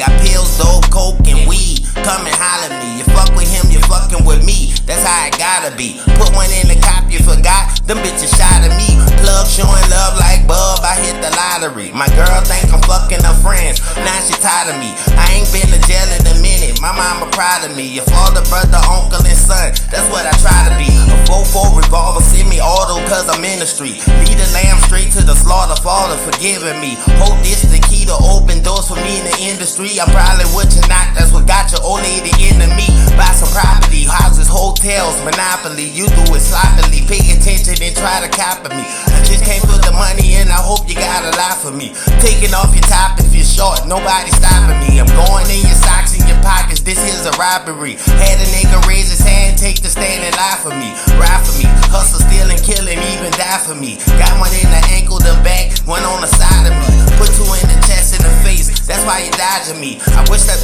Got pills, dope, coke, and weed. Come and holler at me. You fuck with him, you fucking with me. That's how it gotta be. Put one in the cop, you forgot. Them bitches shot at me. Plug showing love like Bub, I hit the lottery. My girl think I'm fucking her friends. Now she tired of me. I ain't been to jail in a minute. My mama proud of me. Your father, brother, uncle, and son. That's what I try to be. A 4-4 revolver, send me auto cause I'm in the street. Lead a lamb straight to the slaughter, Father forgiving me. Hope this the key to open doors for me in the industry. I'm probably what you're not, that's what got your old lady into me. Buy some property, houses, hotels, monopoly. You do it sloppily, pay attention and try to copy me. I just can't put the money in, I hope you got a lot for me. Taking off your top if you're short, nobody stopping me. I'm going in your socks and your pockets, this is a robbery. Had a nigga raise his hand, take the stand and lie for me. Ride for me, hustle, steal and kill and even die for me. Got one in the ankle, the back, one on the side of me. Put two in the chest and the face, that's why you dodging me. I wish that